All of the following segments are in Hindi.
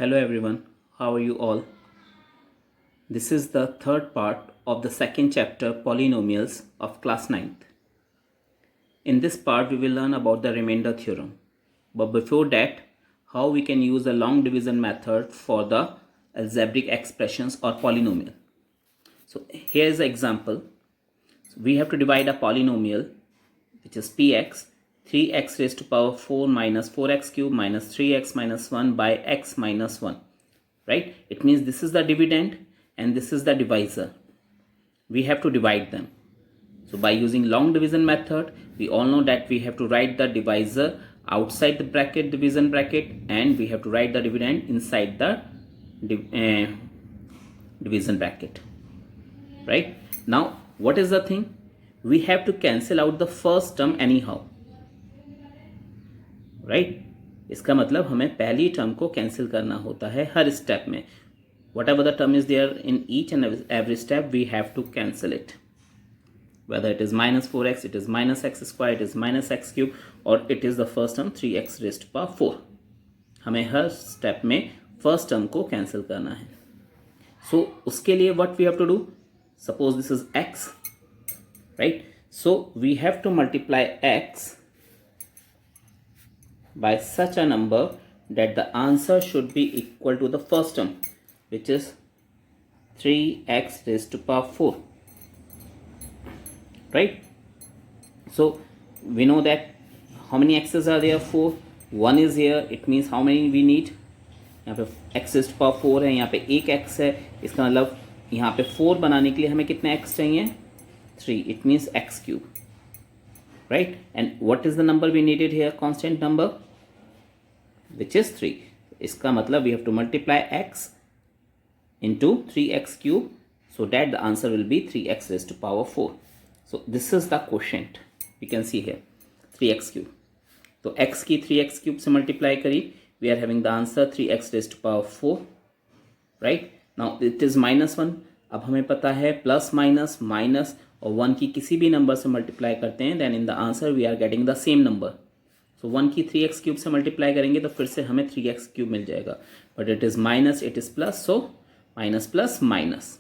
Hello everyone, how are you all? This is the third part of the second chapter Polynomials of class 9th. In this part we will learn about the remainder theorem. But before that, how we can use the long division method for the algebraic expressions or polynomial. So here is an example. So we have to divide a polynomial which is px 3x raised to power 4 minus 4x cube minus 3x minus 1 by x minus 1. Right? It means this is the dividend and this is the divisor. We have to divide them. So by using long division method, we all know that we have to write the divisor outside the bracket, division bracket, and we have to write the dividend inside the division bracket. Right? Now, what is the thing? We have to cancel out the first term anyhow. Right? इसका मतलब हमें पहली टर्म को कैंसिल करना होता है हर स्टेप में. Whatever the term is there in each and every step, we have to cancel it. Whether it is minus 4x, it is minus x square, it is minus x cube, or it is the first term 3x raised to power 4. हमें हर स्टेप में फर्स्ट टर्म को कैंसिल करना है. So उसके लिए what we have to do? Suppose this is x, right? So we have to multiply x by such a number that the answer should be equal to the first term, which is 3x raised to power 4. Right? So we know that how many x's are there? 4. 1 is here. It means how many we need? यहाँ पे x raised to power 4 है, यहाँ पे एक x है. इसका मतलब यहाँ पे 4 बनाने के लिए हमें कितने x चाहिए? 3. It means x cube. Right? And what is the number we needed here? Constant number, which is 3. इसका मतलब we have to multiply x into 3x cube so that the answer will be 3x raised to power 4. So this is the quotient. We can see here 3x cube. तो x की 3x cube से multiply करी, we are having the answer 3x raised to power 4. Right? Now it is minus 1. अब हमें पता है प्लस माइनस माइनस और 1 की किसी भी नंबर से मल्टीप्लाई करते हैं, then in the answer we are getting the same number. So 1 की 3x क्यूब से मल्टीप्लाई करेंगे तो फिर से हमें 3x क्यूब मिल जाएगा. But it is minus, it is plus, so minus plus minus.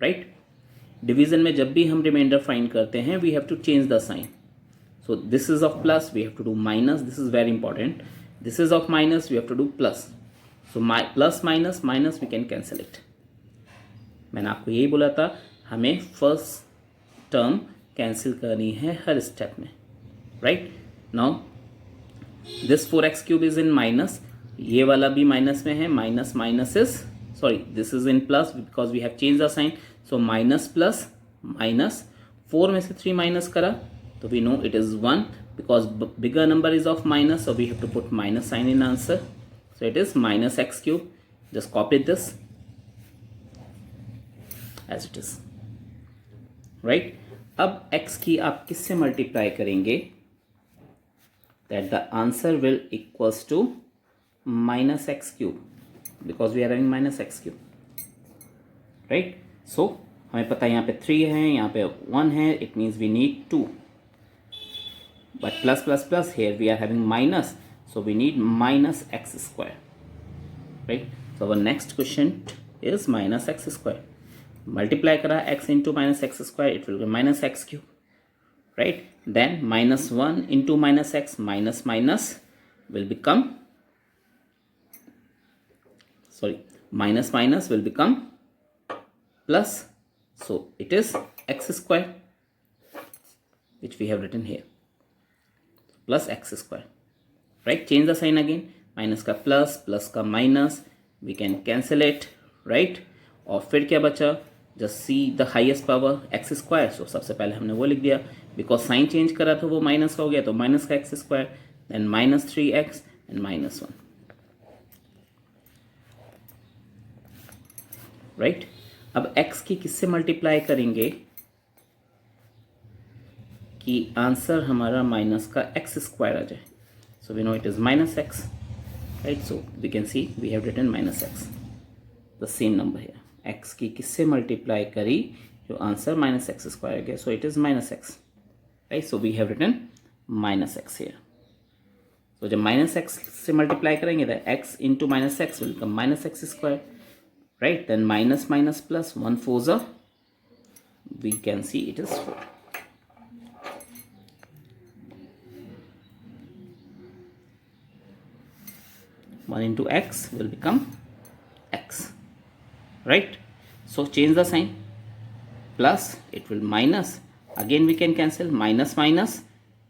Right? Division में जब भी हम रिमाइंडर फाइंड करते हैं, we have to change the sign. So this is of plus, we have to do minus. This is very important. This is of minus, we have to do plus. So plus minus minus we can cancel it. मैंने आपको यही बोला था, हमें फर्स्ट टर्म कैंसिल करनी है हर स्टेप में. Right? Now this 4x cube is in minus, ये वाला भी माइनस में है. Minus minus is sorry this is in plus because we have change the sign. So minus plus minus, 4 में से 3 माइनस करा तो we know it is 1 because bigger number is of minus, so we have to put minus sign in answer. So it is minus x cube. Just copy this as it is. Right? अब x की आप किससे मल्टीप्लाई करेंगे that the answer will equals to minus x cube because we are having minus x cube. Right? So हमें पता है यहाँ पे 3 है, यहाँ पे 1 है. It means we need 2. But plus plus plus here we are having minus, so we need minus x square. Right? So our next question is minus x square. Multiply करा x into minus x square, it will be minus x cube. Right? Then minus 1 into minus x, minus minus will become, sorry, minus minus will become plus. So it is x square, which we have written here, plus x square. Right? Change the sign again. Minus का plus, plus का minus, we can cancel it. Right? और फिर क्या बचा? Just see the highest power x square. So सबसे पहले हमने वो लिख दिया बिकॉज साइन चेंज करा तो वो माइनस का हो गया, तो माइनस का x square, then minus 3x and minus 1. Right? अब x की किससे मल्टीप्लाई करेंगे कि आंसर हमारा माइनस का एक्स स्क्वायर आ जाए. So we know it is minus x. Right? So we can see we have written minus x, the same number here. x की किससे मल्टीप्लाई करी जो आंसर माइनस एक्स स्क्वायर गया, so it is minus x. Right? So we have written minus x here. तो जब माइनस एक्स से मल्टीप्लाई करेंगे तो x into minus x will become minus x square, right. Then minus minus plus, 1 4 ज़ा, we can see it is 4. One into x will become x, right? So change the sign, plus it will minus, again we can cancel, minus minus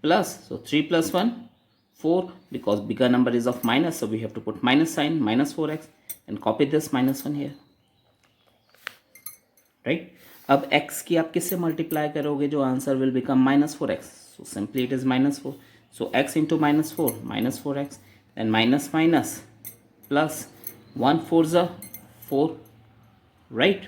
plus, so 3 plus 1 4, because bigger number is of minus, so we have to put minus sign, minus 4x, and copy this minus 1 here, right? अब x की आप किससे मल्टीप्लाई करोगे, जो answer will become minus 4x, so simply it is minus 4, so x into minus 4 minus 4x, then minus minus plus, 1 4 ज़ा 4, right.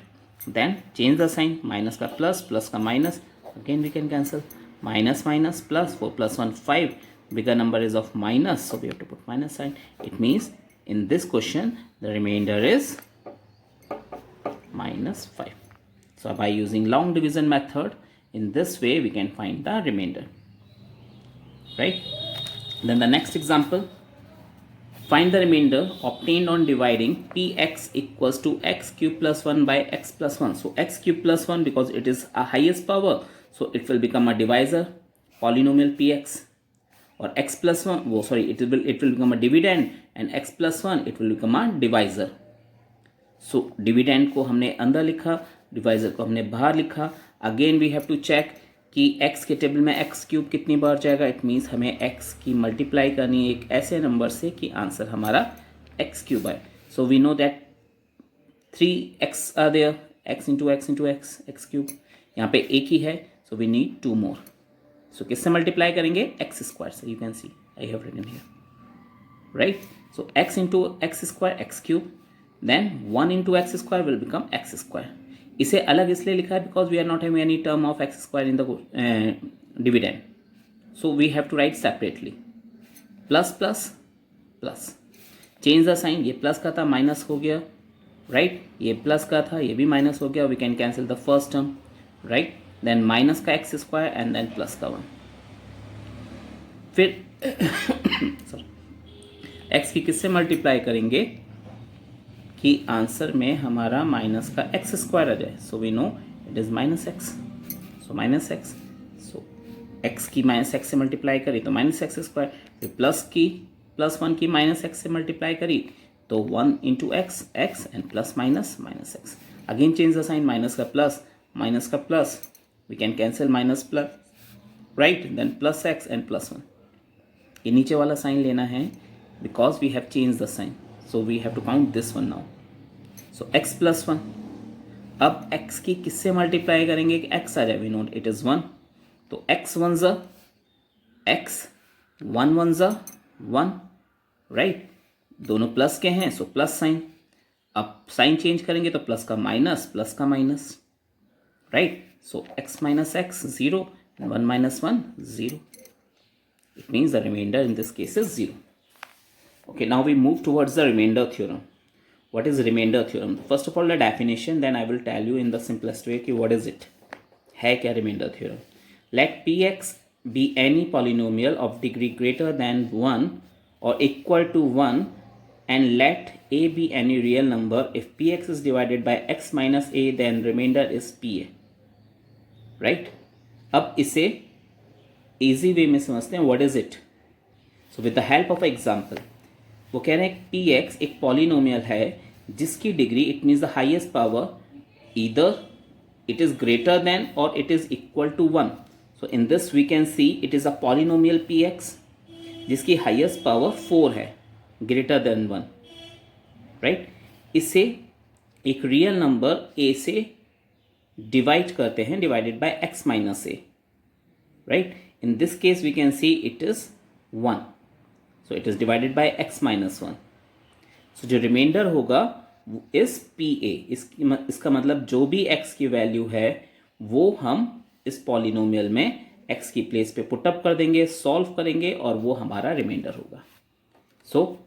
Then change the sign, minus का प्लस, प्लस का minus, again we can cancel, minus minus plus, 4 plus 1 5, bigger number is of minus, so we have to put minus sign. It means in this question the remainder is minus 5. So by using long division method, in this way we can find the remainder, right? Then the next example, find the remainder obtained on dividing px equals to x cube plus 1 by x plus 1. So x cube plus 1, because it is a highest power, so it will become a divisor, polynomial px, or x plus 1, it will become a dividend, and x plus 1 it will become a divisor. So dividend को हमने अंदर लिखा, डिवाइजर को हमने बाहर लिखा. Again we have to check कि x के टेबल में x क्यूब कितनी बार जाएगा. इट मीन्स हमें x की मल्टीप्लाई करनी है एक ऐसे नंबर से कि आंसर हमारा x क्यूब आए. So we know that 3x are there, x into x into x, x cube. यहाँ पे एक ही है, सो वी नीड 2 मोर. सो किससे मल्टीप्लाई करेंगे, एक्स स्क्वायर से. You can see I have written here, right. So x into x square, x cube, then 1 into x square will become x square. इसे अलग इसलिए लिखा है because we are not having any term of x square in the dividend, so we have to write separately. Plus plus plus, change the sign, ये प्लस का था माइनस हो गया, राइट. ये प्लस का था, ये भी माइनस हो गया. We can cancel the first term, right. Then minus का x square and then plus का 1. फिर सॉरी, एक्स की किससे मल्टीप्लाई करेंगे कि आंसर में हमारा माइनस का एक्स स्क्वायर आ जाए. So we know it is minus x, so minus x. So x की माइनस एक्स से मल्टीप्लाई करी तो माइनस एक्स स्क्वायर, फिर प्लस 1 की माइनस एक्स से मल्टीप्लाई करी तो 1 into x, x and plus minus minus x. Again change the sign, minus का प्लस, माइनस का plus, we can cancel minus plus, right. Then plus x and plus 1. ये नीचे वाला साइन लेना है because we have change the sign, so we have to count this one now. So x plus 1, अब x की किससे मल्टीप्लाई करेंगे कि x आ जाए. वी नोट इट इज़ 1, तो x 1 ज़ा x, 1 1 ज़ा 1, राइट. दोनों प्लस के हैं, सो प्लस साइन. अब साइन चेंज करेंगे तो प्लस का माइनस, प्लस का minus, right. So x minus x 0, 1 minus 1 0. It means the remainder in this case is 0. Okay, now we move towards the remainder theorem. What is remainder theorem? First of all the definition, then I will tell you in the simplest way कि what is it. है क्या remainder theorem? Let px be any polynomial of degree greater than 1 or equal to 1, and let a be any real number. If px is divided by x minus a, then remainder is pa, right. अब इसे easy way में समझते हैं. what is it? So with the help of example, वो कह रहे हैं px एक पॉलिनोमियल है जिसकी degree, it means the highest power, either it is greater than और it is equal to 1. So in this we can see it is a polynomial px जिसकी हाईएस्ट पावर 4 है, ग्रेटर देन 1, राइट. इसे एक रियल नंबर a से डिवाइड करते हैं, divided by x minus a, right. In this case we can see it is 1, so it is divided by x minus 1. सो जो रिमाइंडर होगा इज pa. इसका मतलब जो भी x की वैल्यू है वो हम इस पॉलिनोमियल में x की प्लेस पे पुटअप कर देंगे, सॉल्व करेंगे और वो हमारा रिमाइंडर होगा. सो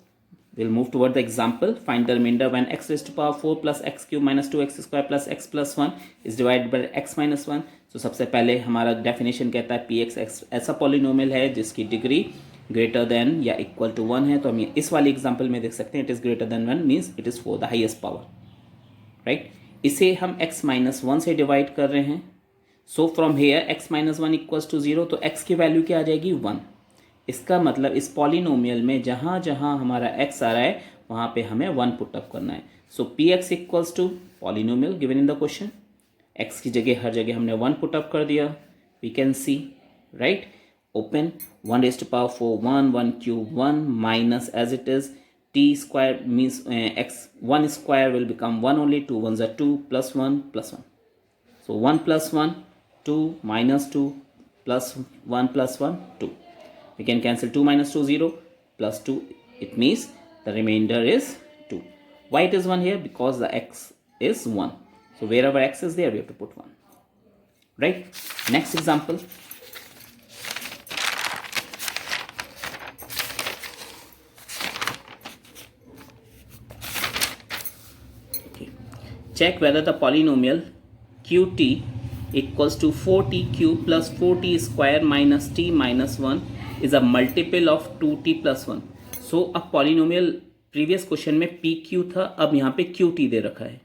we'll move toward the example. Find the remainder when x raised to power 4 plus x cube minus 2x square plus x plus 1 is divided by x minus 1. So सबसे पहले हमारा डेफिनेशन कहता है px ऐसा पॉलिनोमियल है जिसकी डिग्री ग्रेटर देन या इक्वल टू 1 है, तो हम इस वाले एग्जाम्पल में देख सकते हैं it is greater than 1 means it is 4 the highest power, right. इसे हम x माइनस 1 से डिवाइड कर रहे हैं, so from here x minus 1 equals to 0, तो x की वैल्यू क्या आ जाएगी 1। इसका मतलब इस पॉलिनोमियल में जहाँ जहाँ हमारा x आ रहा है वहाँ पे हमें 1 पुटअप करना है। So p x equals to polynomial given in the question, x की जगह हर जगह हमने 1 पुटअप कर दिया, we can see, right. Open 1 raised to power 4 1 1 cube 1 minus as it is t square means x 1 square will become 1 only, 2 1s are 2 plus 1 plus 1, so 1 plus 1 2 minus 2 plus 1 plus 1 2, we can cancel 2 minus 2 0 plus 2, it means the remainder is 2. Why it is 1 here? Because the x is 1, so wherever x is there we have to put 1, right. Next example, check whether the polynomial qt equals to 4t cube plus 4t square minus t minus 1 is a multiple of 2t plus 1. So अब polynomial previous क्वेश्चन में pq था, अब यहाँ पे qt दे रखा है,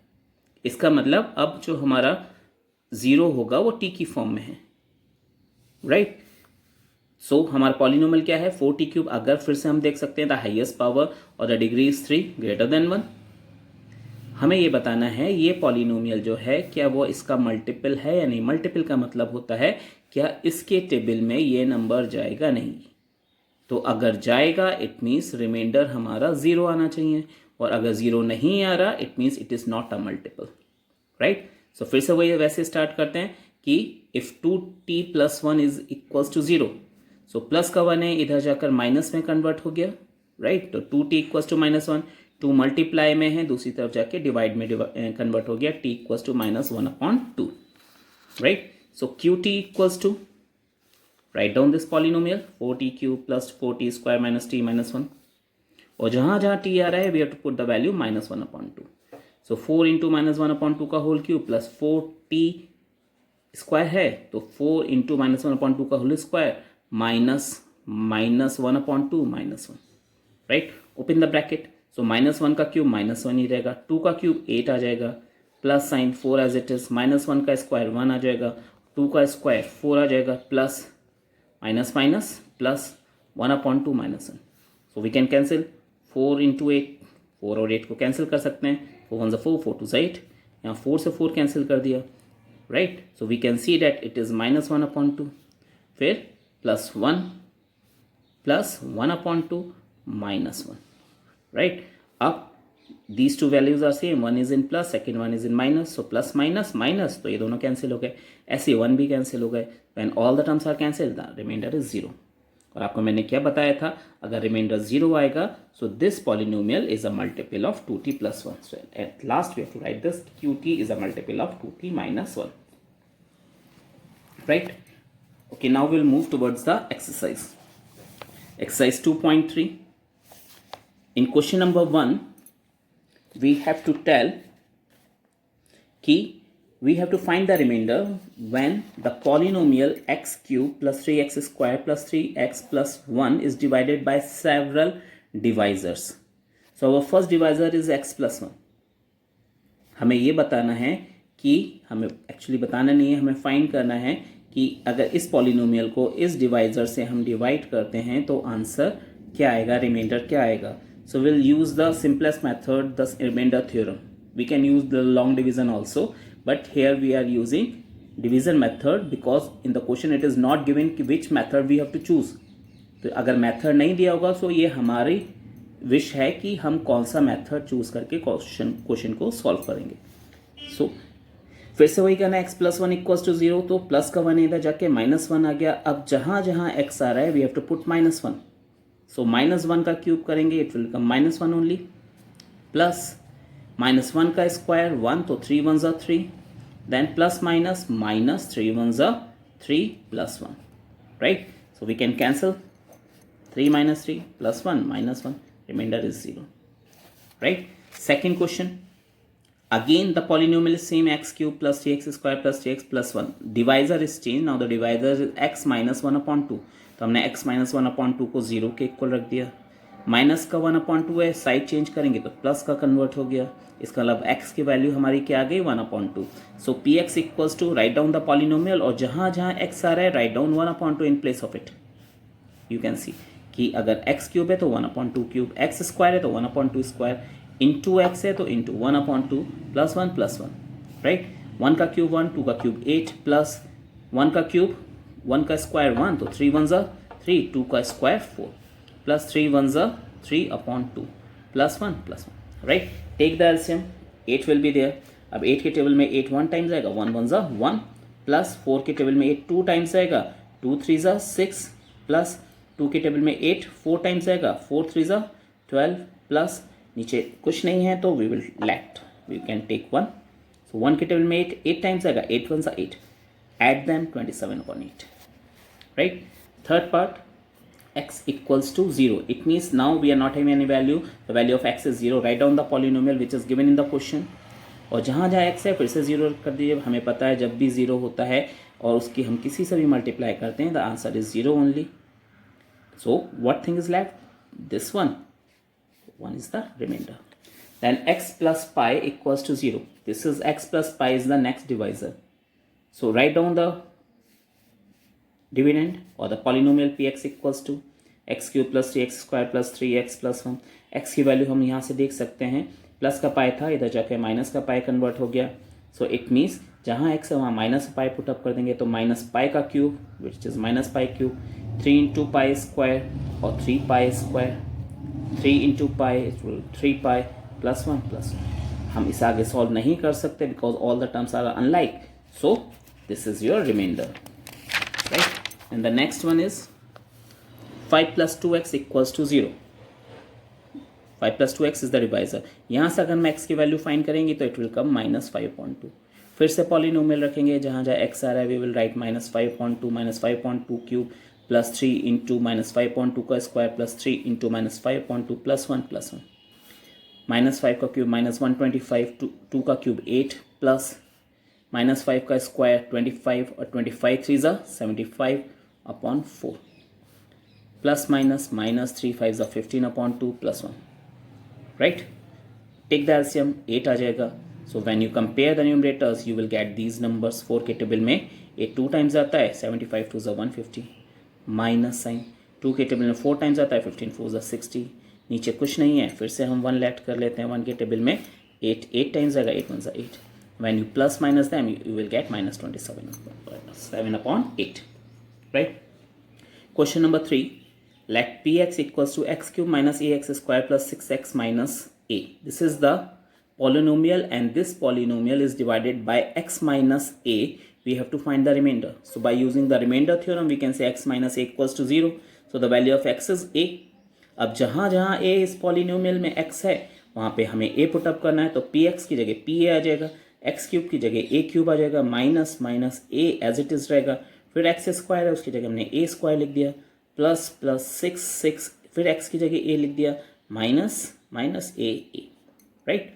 इसका मतलब अब जो हमारा ज़ीरो होगा वो t की फॉर्म में है, राइट। सो हमारा पॉलिनोमियल क्या है 4t क्यूब, अगर फिर से हम देख सकते हैं द हाईएस्ट पावर और the degree is 3 greater than 1। हमें ये बताना है ये पॉलिनोमियल जो है क्या वो इसका मल्टीपल है या नहीं। मल्टीपल का मतलब होता है क्या इसके टेबल में ये नंबर जाएगा नहीं, तो अगर जाएगा इट मीन्स रिमाइंडर हमारा 0 आना चाहिए, और अगर 0 नहीं आ रहा it means it is not a multiple, right. So फिर से वही वैसे स्टार्ट करते हैं कि if 2t plus 1 is equals to 0, so plus का 1 है इधर जाकर माइनस में कन्वर्ट हो गया, राइट। तो 2t इक्वल्स टू -1, 2 मल्टीप्लाई में है दूसरी तरफ जाके डिवाइड में कन्वर्ट हो गया, t equals to -1/2, right. So qt equals to, right down this polynomial 4t cube plus 4t square minus t minus 1, और जहाँ जहाँ t आ रहा है we have to put the value -1/2, so 4 into -1/2 का whole cube plus 4t square है तो 4 इंटू -1/2 का whole square minus -1/2 -1, right. Open the bracket, so -1 का क्यूब -1 ही रहेगा, 2 का क्यूब 8 आ जाएगा, plus sign 4 as it is, -1 का स्क्वायर 1 आ जाएगा, 2 का स्क्वायर 4 आ जाएगा, plus minus minus plus 1/2 -1, so we can cancel 4 into 8, 4 और 8 को कैंसिल कर सकते हैं, 4 1 4 4 2 8, यहाँ 4 से 4 कैंसिल कर दिया, right. So we can see that it is -1/2, फिर प्लस 1 प्लस 1/2 -1, राइट। अब these two values are same, one is in plus second one is in minus, so plus minus minus, तो ये दोनों कैंसिल हो गए, ऐसे 1 भी कैंसिल हो गए, when all the terms are cancelled the remainder is 0। और आपको मैंने क्या बताया था, अगर रिमाइंडर 0 आएगा so this polynomial is a multiple of 2t plus 1, so at last we have to write this qt is a multiple of 2t minus 1, right। Okay, now we'll move towards the exercise 2.3. In question number 1 we have to tell कि we have to find the remainder when the polynomial x cube plus 3x square plus 3x plus 1 is divided by several divisors. So our first divisor is x plus 1. हमें ये बताना है कि हमें एक्चुअली बताना नहीं है, हमें फाइंड करना है कि अगर इस पॉलिनोमियल को इस डिवाइजर से हम डिवाइड करते हैं तो आंसर क्या आएगा, रिमाइंडर क्या आएगा। So we'll use the simplest method, the remainder theorem. We can use the long division also, but here we are using division method because in the question it is not given which method we have to choose. तो अगर मेथड नहीं दिया होगा तो ये हमारी विश है कि हम कौन सा मेथड चूज करके क्वेश्चन को सॉल्व करेंगे। सो फिर से वही करना है, x plus 1 इक्वल्स टू 0, तो प्लस का 1 इधर जाके -1 आ गया। अब जहाँ जहाँ x आ रहा है we have to put -1, so -1 का क्यूब करेंगे it will come -1 only, plus -1 का स्क्वायर 1 तो 3 1s are 3, देन plus minus -3 1s are 3 plus 1, right. So we can cancel 3 minus 3 plus 1 -1, remainder is 0, right। Second question, Again the polynomial is same, x cube plus 3x square plus 3x plus 1. Divisor is changed. Now the divisor is x minus 1/2. तो हमने x minus 1/2 को 0 के इक्वल रख दिया. माइनस का 1/2 है, साइड चेंज करेंगे तो प्लस का कन्वर्ट हो गया. इसका मतलब x की वैल्यू हमारी क्या आ गई 1/2. So px equals to right down the polynomial और जहाँ जहाँ x आ रहा है right down 1/2 in place of it. You can see कि अगर x क्यूब है तो 1/2 क्यूब, x स्क्वायर है तो 1/2 स्क्वायर, इंटू एक्स है तो इंटू 1/2 प्लस 1 प्लस 1. राइट, 1 का क्यूब 1, 2 का क्यूब 8 प्लस 1 का क्यूब 1 का स्क्वायर 1 तो 3 1 ज़ा 3, 2 का स्क्वायर 4 प्लस 3 1 ज़ा 3/2 plus 1 plus 1. Right, take the LCM, 8 will be there. अब 8 के टेबल में 8 1 टाइम्स आएगा, 1 1 ज़ा 1 प्लस 4 के टेबल में 8 2 टाइम्स आएगा, 2 3 ज़ा 6 प्लस 2 के टेबल में 8 4 टाइम्स आएगा, 4 3 ज़ा 12 प्लस नीचे कुछ नहीं है तो we will let we can take 1. So 1 के टेबल में 8 टाइम्स आएगा, 8 1 ज़ा 8, add them 27/8. Right, third part x equals to 0. It means now we are not having any value. The value of x is 0. Write down the polynomial which is given in the question. और जहाँ जहाँ x है फिर से 0 कर दीजिए. हमें पता है जब भी 0 होता है और उसकी हम किसी से भी मल्टीप्लाई करते हैं, the answer is 0 only. So what thing is left? This one. 1 is the remainder. Then x plus pi equals to 0. This is x plus pi is the next divisor. So write down the dividend or the polynomial px equals to x cube plus 3x square plus 3x plus 1. x की वैल्यू हम यहाँ से देख सकते हैं, प्लस का पाई था, इधर जाके माइनस का पाई कन्वर्ट हो गया. सो इट मीन्स जहाँ x है वहाँ माइनस पाई पुटअप कर देंगे तो माइनस पाई का cube which is minus pi cube, 3 into pi square और 3 pi square, 3 into pi 3 pi plus 1 plus 1. हम इसे आगे सॉल्व नहीं कर सकते because all the terms are unlike. So this is your remainder. Right, and the next one is 5 plus 2x equals to 0. 5 plus 2x is the divisor. यहाँ से अगर हम x की वैल्यू फाइंड करेंगे तो इट विल कम -5/2. फिर से पॉलिनोमियल रखेंगे, जहाँ जहाँ x आ रहा है we will write -5/2 -5/2 cube plus 3 into -5/2 का square plus 3 into -5/2 plus 1 plus 1. -5 का क्यूब -125, 2 का क्यूब 8 प्लस -5 का स्क्वायर 25 और 25 3 ज़ा 75/4 प्लस माइनस -3 5 ज़ा 15/2 plus 1. Right, take the LCM, 8 आ जाएगा. So when you compare the numerators you will get these numbers. 4 के टेबल में 8 2 टाइम्स आता है, 75 2 ज़ा 150 माइनस साइन. 2 के टेबल में 4 टाइम्स आता है, 15 4 ज़ा 60. नीचे कुछ नहीं है, फिर से हम 1 लेट कर लेते हैं. 1 के टेबल में 8 टाइम्स आएगा, 8 1 ज़ा 8. When you plus minus them, you will get -27/8. Right? Question number 3. Let px equals to x cube minus ax square plus 6x minus a. This is the polynomial and this polynomial is divided by x minus a. We have to find the remainder. So by using the remainder theorem, we can say x minus a equals to 0. So the value of x is a. अब जहाँ जहाँ a इस polynomial में x है वहाँ पे हमें a पुट अप करना है, तो px की जगह pa आ जाएगा, एक्स क्यूब की जगह ए क्यूब आ जाएगा, minus minus a as it is रहेगा. फिर एक्स स्क्वायर है उसकी जगह हमने ए स्क्वायर लिख दिया, प्लस प्लस 6 फिर एक्स की जगह ए लिख दिया, minus minus a. Right,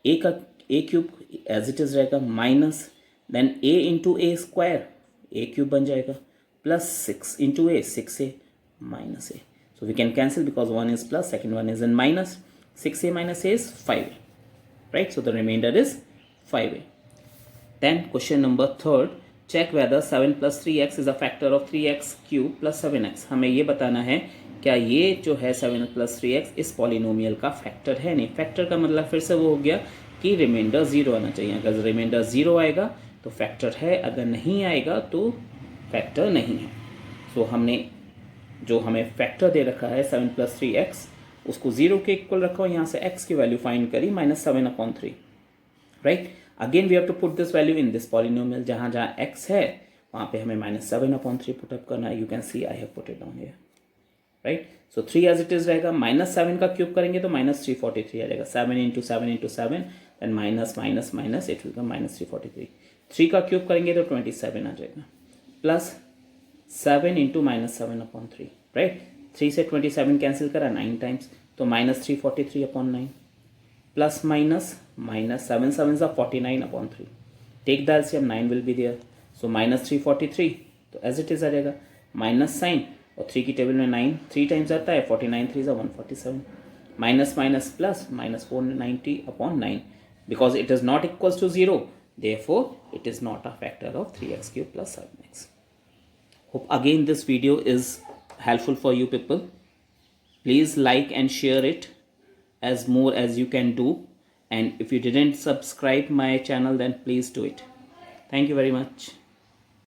a का a cube as it is रहेगा, minus then a into a square a cube बन जाएगा, plus 6 into a 6a minus a. So we can cancel because 1 is plus second 1 is in minus. 6a minus a is 5a. Right, so the remainder is 5a. Then question number 3, check whether 7 plus 3x is a factor of 3x cube plus 7x. हमें ये बताना है क्या ये जो है 7 plus 3x इस पॉलिनोमियल का फैक्टर है. नहीं, फैक्टर का मतलब फिर से वो हो गया कि रिमाइंडर 0 आना चाहिए. अगर रिमाइंडर 0 आएगा तो फैक्टर है, अगर नहीं आएगा तो फैक्टर नहीं है. सो हमने जो हमें फैक्टर दे रखा है 7 plus 3x उसको 0 के इक्वल रखा और यहाँ से x की वैल्यू फाइंड करी -7/3. Right, again we have to put this value in this polynomial. जहाँ जहाँ x है वहाँ पे हमें -7/3 पुट अप करना है. You can see I have put it down here. Right, so 3 as it is रहेगा, -7 का क्यूब करेंगे तो -343 आ जाएगा. 7 into 7 into 7 then minus minus minus it will come -343. 3 का क्यूब करेंगे तो 27 आ जाएगा, प्लस 7 इंटू -7/3. राइट, 3 से 27 कैंसिल करा 9 टाइम्स तो -343/9. plus minus, minus 7 sevens are 49 upon 3. Take the LCM, 9 will be there. So minus 343, तो as it is आ जाएगा. माइनस साइन और 3 की टेबल में 9 3 टाइम्स आता है, 49 3 is 147. Minus minus plus, minus 490 upon 9. Because it is not equals to 0, therefore it is not a factor of 3x cube plus 7x. Hope again this video is helpful for you people. Please like and share it as more as you can do, and if you didn't subscribe my channel then please do it. Thank you very much.